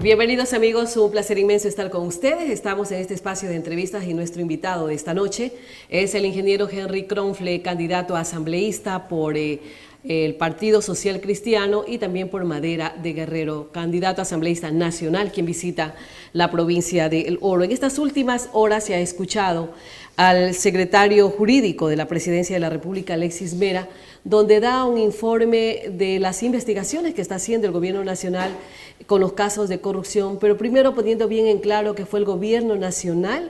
Bienvenidos amigos, un placer inmenso estar con ustedes. Estamos en este espacio de entrevistas y nuestro invitado de esta noche es el ingeniero Henry Kronfle, candidato a asambleísta por el Partido Social Cristiano y también por Madera de Guerrero, candidato a asambleísta nacional, quien visita la provincia de El Oro. En estas últimas horas se ha escuchado al secretario jurídico de la Presidencia de la República, Alexis Mera, donde da un informe de las investigaciones que está haciendo el gobierno nacional con los casos de corrupción, pero primero poniendo bien en claro que fue el gobierno nacional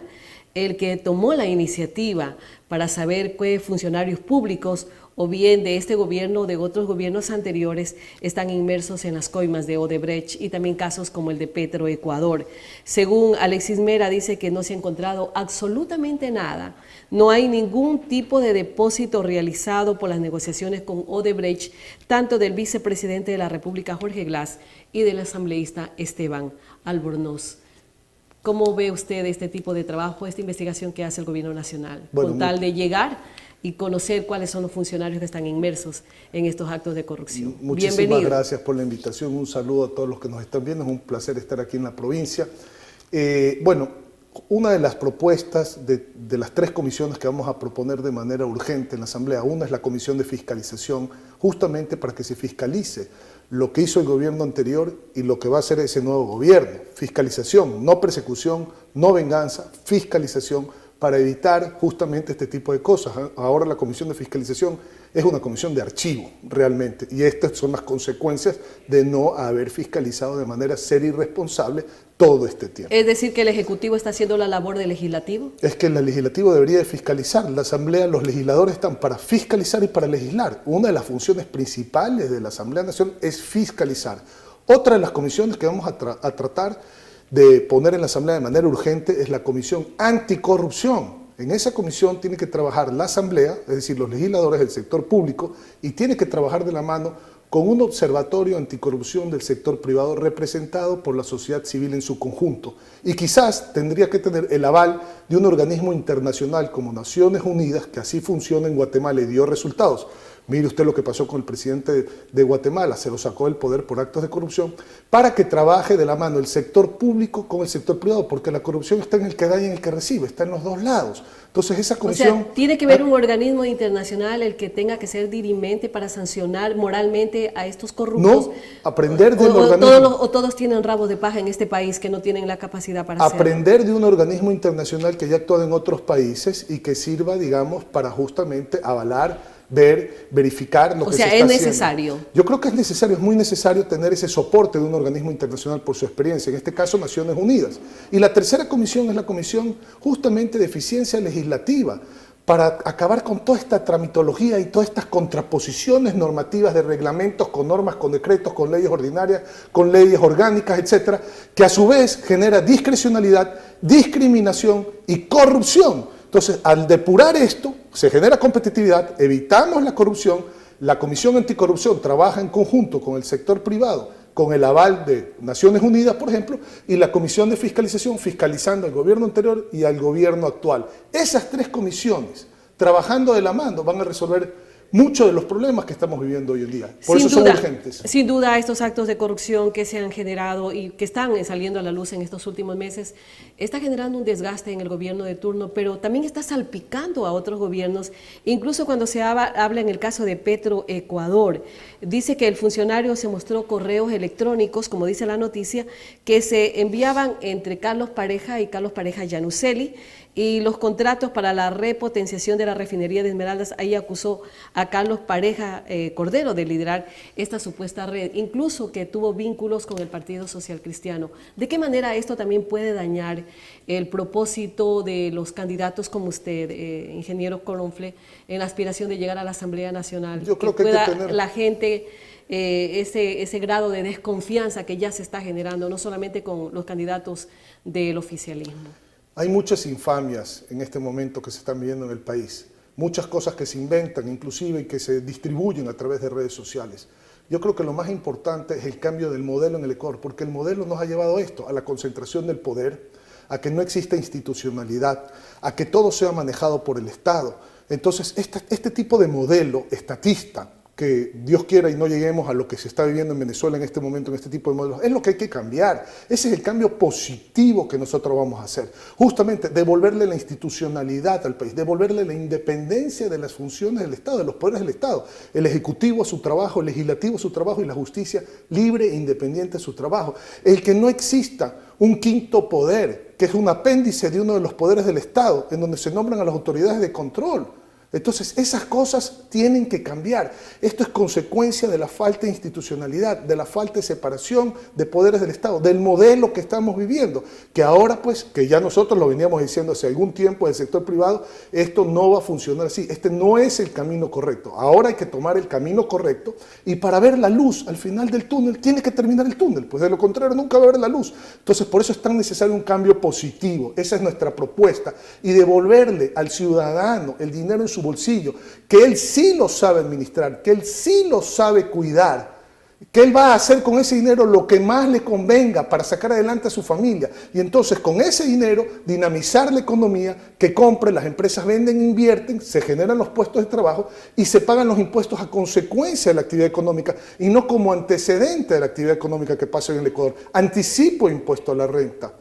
el que tomó la iniciativa para saber qué funcionarios públicos o bien de este gobierno o de otros gobiernos anteriores están inmersos en las coimas de Odebrecht y también casos como el de Petroecuador. Según Alexis Mera, dice que no se ha encontrado absolutamente nada. No hay ningún tipo de depósito realizado por las negociaciones con Odebrecht, tanto del vicepresidente de la República, Jorge Glass, y del asambleísta Esteban Albornoz. ¿Cómo ve usted este tipo de trabajo, esta investigación que hace el gobierno nacional, con tal de llegar y conocer cuáles son los funcionarios que están inmersos en estos actos de corrupción? Muchísimas gracias por la invitación, un saludo a todos los que nos están viendo, es un placer estar aquí en la provincia. Una de las propuestas de las tres comisiones que vamos a proponer de manera urgente en la Asamblea, una es la comisión de fiscalización, justamente para que se fiscalice lo que hizo el gobierno anterior y lo que va a hacer ese nuevo gobierno. Fiscalización, no persecución, no venganza, fiscalización para evitar justamente este tipo de cosas. Ahora la comisión de fiscalización es una comisión de archivo realmente y estas son las consecuencias de no haber fiscalizado de manera seria y responsable todo este tiempo. Es decir, que el Ejecutivo está haciendo la labor del Legislativo. Es que el Legislativo debería de fiscalizar. La Asamblea, los legisladores están para fiscalizar y para legislar. Una de las funciones principales de la Asamblea Nacional es fiscalizar. Otra de las comisiones que vamos a tratar de poner en la Asamblea de manera urgente es la Comisión Anticorrupción. En esa comisión tiene que trabajar la Asamblea, es decir, los legisladores del sector público, y tiene que trabajar de la mano con un observatorio anticorrupción del sector privado representado por la sociedad civil en su conjunto. Y quizás tendría que tener el aval de un organismo internacional como Naciones Unidas, que así funciona en Guatemala y dio resultados. Mire usted lo que pasó con el presidente de Guatemala, se lo sacó del poder por actos de corrupción, para que trabaje de la mano el sector público con el sector privado, porque la corrupción está en el que da y en el que recibe, está en los dos lados. Entonces esa comisión... O sea, tiene que haber un organismo internacional el que tenga que ser dirimente para sancionar moralmente a estos corruptos. No, aprender del organismo... Todos tienen rabos de paja en este país que no tienen la capacidad para hacerlo. Aprender de un organismo internacional que ya actúa en otros países y que sirva, digamos, para justamente avalar, verificar lo que se está haciendo. O sea, ¿es necesario? Yo creo que es necesario, es muy necesario tener ese soporte de un organismo internacional por su experiencia, en este caso Naciones Unidas. Y la tercera comisión es la comisión justamente de eficiencia legislativa, para acabar con toda esta tramitología y todas estas contraposiciones normativas de reglamentos con normas, con decretos, con leyes ordinarias, con leyes orgánicas, etcétera, que a su vez genera discrecionalidad, discriminación y corrupción. Entonces, al depurar esto, se genera competitividad, evitamos la corrupción, la Comisión Anticorrupción trabaja en conjunto con el sector privado, con el aval de Naciones Unidas, por ejemplo, y la Comisión de Fiscalización fiscalizando al gobierno anterior y al gobierno actual. Esas tres comisiones, trabajando de la mano, van a resolver muchos de los problemas que estamos viviendo hoy en día. Por eso son urgentes. Sin duda, estos actos de corrupción que se han generado y que están saliendo a la luz en estos últimos meses, está generando un desgaste en el gobierno de turno, pero también está salpicando a otros gobiernos. Incluso cuando se habla en el caso de Petroecuador, dice que el funcionario se mostró correos electrónicos, como dice la noticia, que se enviaban entre Carlos Pareja y Carlos Pareja Yanuseli, y los contratos para la repotenciación de la refinería de Esmeraldas. Ahí acusó a Carlos Pareja Cordero de liderar esta supuesta red, incluso que tuvo vínculos con el Partido Social Cristiano. ¿De qué manera esto también puede dañar el propósito de los candidatos como usted, ingeniero Kronfle, en la aspiración de llegar a la Asamblea Nacional? Yo creo que pueda tener... la gente ese grado de desconfianza que ya se está generando, no solamente con los candidatos del oficialismo. Hay muchas infamias en este momento que se están viviendo en el país, muchas cosas que se inventan inclusive y que se distribuyen a través de redes sociales. Yo creo que lo más importante es el cambio del modelo en el Ecuador, porque el modelo nos ha llevado a esto, a la concentración del poder, a que no exista institucionalidad, a que todo sea manejado por el Estado. Entonces, este tipo de modelo estatista, que Dios quiera y no lleguemos a lo que se está viviendo en Venezuela en este momento, en este tipo de modelos. Es lo que hay que cambiar. Ese es el cambio positivo que nosotros vamos a hacer. Justamente devolverle la institucionalidad al país, devolverle la independencia de las funciones del Estado, de los poderes del Estado. El Ejecutivo a su trabajo, el Legislativo a su trabajo y la justicia libre e independiente a su trabajo. El que no exista un quinto poder, que es un apéndice de uno de los poderes del Estado, en donde se nombran a las autoridades de control. Entonces, esas cosas tienen que cambiar. Esto es consecuencia de la falta de institucionalidad, de la falta de separación de poderes del Estado, del modelo que estamos viviendo, que ahora, pues, que ya nosotros lo veníamos diciendo hace algún tiempo del sector privado, esto no va a funcionar así. Este no es el camino correcto. Ahora hay que tomar el camino correcto y para ver la luz al final del túnel, tiene que terminar el túnel, pues de lo contrario nunca va a haber la luz. Entonces, por eso es tan necesario un cambio positivo. Esa es nuestra propuesta. Y devolverle al ciudadano el dinero en su bolsillo, que él sí lo sabe administrar, que él sí lo sabe cuidar, que él va a hacer con ese dinero lo que más le convenga para sacar adelante a su familia. Y entonces con ese dinero dinamizar la economía, que compre, las empresas venden, invierten, se generan los puestos de trabajo y se pagan los impuestos a consecuencia de la actividad económica y no como antecedente de la actividad económica que pasa en el Ecuador. Anticipo impuesto a la renta,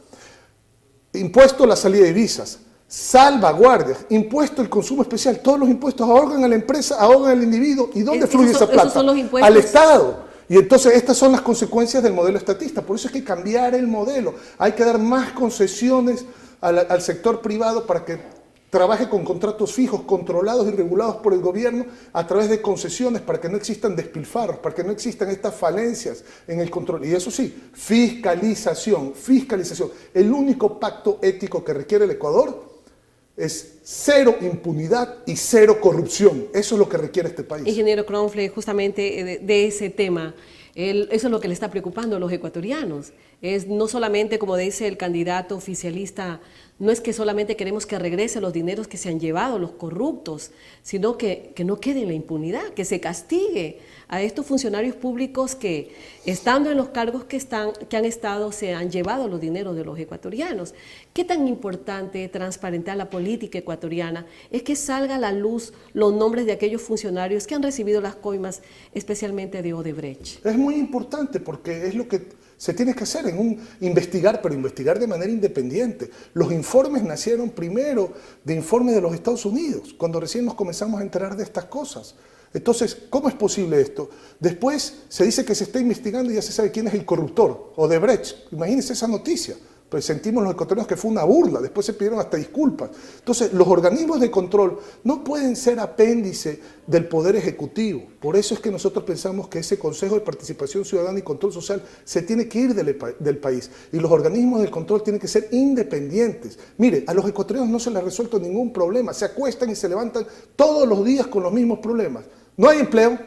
impuesto a la salida de divisas, salvaguardias, impuesto al consumo especial, todos los impuestos ahogan a la empresa, ahogan al individuo. ¿Y dónde fluye esa plata? ¿Esos son los impuestos? Al Estado. Y entonces estas son las consecuencias del modelo estatista. Por eso es que cambiar el modelo. Hay que dar más concesiones al sector privado para que trabaje con contratos fijos, controlados y regulados por el gobierno a través de concesiones para que no existan despilfarros, para que no existan estas falencias en el control. Y eso sí, fiscalización, fiscalización. El único pacto ético que requiere el Ecuador es cero impunidad y cero corrupción. Eso es lo que requiere este país. Ingeniero Kronfle, justamente de ese tema, eso es lo que le está preocupando a los ecuatorianos. Es no solamente, como dice el candidato oficialista, no es que solamente queremos que regresen los dineros que se han llevado los corruptos, sino que no quede la impunidad, que se castigue a estos funcionarios públicos que, estando en los cargos que han estado, se han llevado los dineros de los ecuatorianos. ¿Qué tan importante transparentar la política ecuatoriana es que salga a la luz los nombres de aquellos funcionarios que han recibido las coimas, especialmente de Odebrecht? Es muy importante porque es lo que se tiene que hacer, investigar, pero investigar de manera independiente. Los informes nacieron primero de informes de los Estados Unidos, cuando recién nos comenzamos a enterar de estas cosas. Entonces, ¿cómo es posible esto? Después se dice que se está investigando y ya se sabe quién es el corruptor, Odebrecht. Imagínense esa noticia. Pues sentimos los ecuatorianos que fue una burla, después se pidieron hasta disculpas. Entonces, los organismos de control no pueden ser apéndice del Poder Ejecutivo. Por eso es que nosotros pensamos que ese Consejo de Participación Ciudadana y Control Social se tiene que ir del país. Y los organismos de control tienen que ser independientes. Mire, a los ecuatorianos no se les ha resuelto ningún problema. Se acuestan y se levantan todos los días con los mismos problemas. No hay empleo,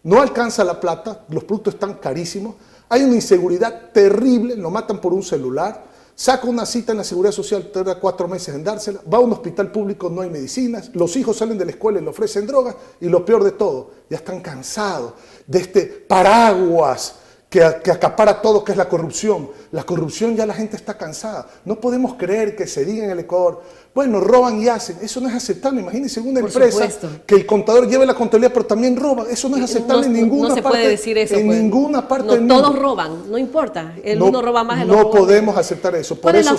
no alcanza la plata, los productos están carísimos, hay una inseguridad terrible, lo matan por un celular. Saca una cita en la Seguridad Social, tarda 4 meses en dársela, va a un hospital público, no hay medicinas, los hijos salen de la escuela y le ofrecen drogas y lo peor de todo, ya están cansados de este paraguas que acapara todo, que es la corrupción. La corrupción ya la gente está cansada. No podemos creer que se diga en el Ecuador, bueno, roban y hacen. Eso no es aceptable. Imagínense una empresa que el contador lleve la contabilidad, pero también roba. Eso no es aceptable en ninguna parte. No se puede decir eso. En ninguna parte del mundo. mundo. Todos roban, no importa. Uno roba más, el otro roba. No podemos aceptar eso. Por eso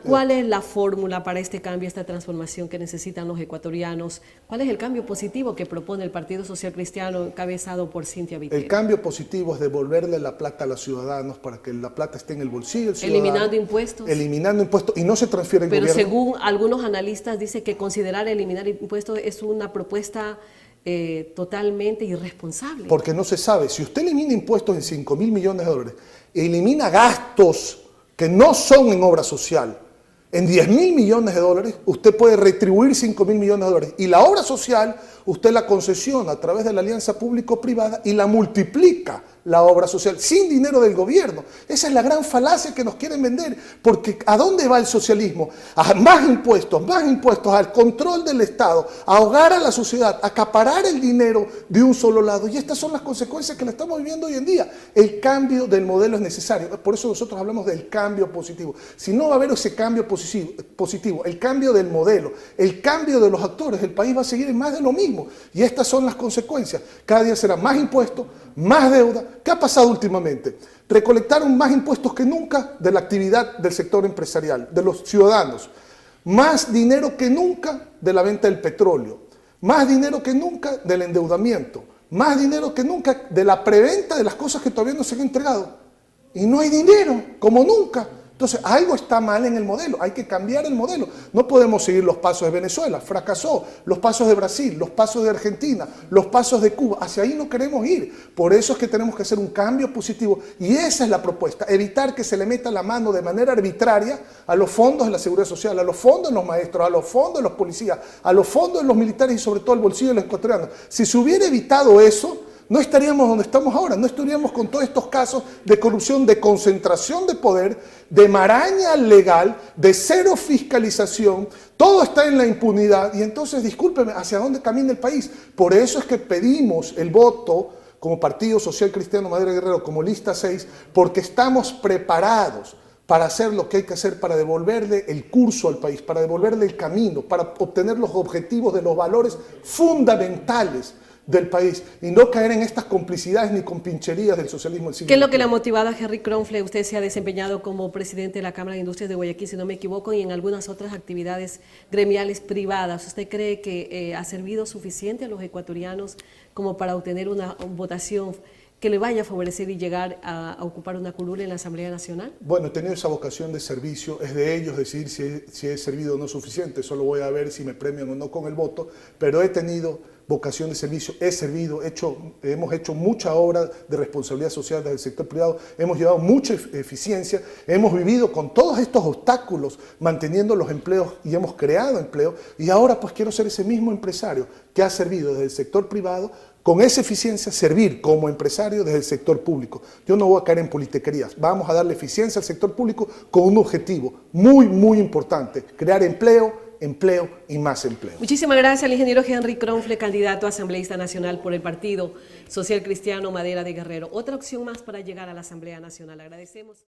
¿Cuál es la fórmula para este cambio, esta transformación que necesitan los ecuatorianos? ¿Cuál es el cambio positivo que propone el Partido Social Cristiano encabezado por Cintia Viteri? El cambio positivo es devolverle la plata a los ciudadanos para que la plata esté en el bolsillo del ciudadano. Eliminando impuestos. Eliminando impuestos y no se transfiere en gobierno. Pero según algunos analistas dice que considerar eliminar impuestos es una propuesta totalmente irresponsable. Porque no se sabe. Si usted elimina impuestos en 5.000 millones de dólares, elimina gastos que no son en obra social, en 10.000 millones de dólares, usted puede retribuir 5.000 millones de dólares. Y la obra social, usted la concesiona a través de la alianza público-privada y la multiplica la obra social, sin dinero del gobierno. Esa es la gran falacia que nos quieren vender, porque ¿a dónde va el socialismo? A más impuestos, al control del Estado, a ahogar a la sociedad, a acaparar el dinero de un solo lado. Y estas son las consecuencias que la estamos viviendo hoy en día. El cambio del modelo es necesario. Por eso nosotros hablamos del cambio positivo. Si no va a haber ese cambio positivo, el cambio del modelo, el cambio de los actores, el país va a seguir en más de lo mismo. Y estas son las consecuencias. Cada día será más impuestos, más deuda. ¿Qué ha pasado últimamente? Recolectaron más impuestos que nunca de la actividad del sector empresarial, de los ciudadanos. Más dinero que nunca de la venta del petróleo. Más dinero que nunca del endeudamiento. Más dinero que nunca de la preventa de las cosas que todavía no se han entregado. Y no hay dinero, como nunca. Entonces, algo está mal en el modelo, hay que cambiar el modelo. No podemos seguir los pasos de Venezuela, fracasó, los pasos de Brasil, los pasos de Argentina, los pasos de Cuba, hacia ahí no queremos ir. Por eso es que tenemos que hacer un cambio positivo y esa es la propuesta, evitar que se le meta la mano de manera arbitraria a los fondos de la seguridad social, a los fondos de los maestros, a los fondos de los policías, a los fondos de los militares y sobre todo al bolsillo de los ecuatorianos. Si se hubiera evitado eso, no estaríamos donde estamos ahora, no estaríamos con todos estos casos de corrupción, de concentración de poder, de maraña legal, de cero fiscalización, todo está en la impunidad y entonces, discúlpeme, ¿hacia dónde camina el país? Por eso es que pedimos el voto como Partido Social Cristiano Madera Guerrero, como lista 6, porque estamos preparados para hacer lo que hay que hacer, para devolverle el curso al país, para devolverle el camino, para obtener los objetivos de los valores fundamentales del país y no caer en estas complicidades ni compincherías del socialismo del siglo XXI. ¿Qué es lo que le ha motivado a Henry Kronfle? Usted se ha desempeñado como presidente de la Cámara de Industrias de Guayaquil, si no me equivoco, y en algunas otras actividades gremiales privadas. ¿Usted cree que ha servido suficiente a los ecuatorianos como para obtener una votación que le vaya a favorecer y llegar a ocupar una curul en la Asamblea Nacional? Bueno, he tenido esa vocación de servicio, es de ellos decidir si he servido o no suficiente, solo voy a ver si me premian o no con el voto, pero he tenido vocación de servicio, he servido, hemos hecho mucha obra de responsabilidad social desde el sector privado, hemos llevado mucha eficiencia, hemos vivido con todos estos obstáculos, manteniendo los empleos y hemos creado empleo, y ahora pues quiero ser ese mismo empresario que ha servido desde el sector privado, con esa eficiencia servir como empresario desde el sector público. Yo no voy a caer en politiquerías, vamos a darle eficiencia al sector público con un objetivo muy importante, crear empleo y más empleo. Muchísimas gracias al ingeniero Henry Kronfle, candidato a asambleísta nacional por el Partido Social Cristiano Madera de Guerrero. Otra opción más para llegar a la Asamblea Nacional. Agradecemos.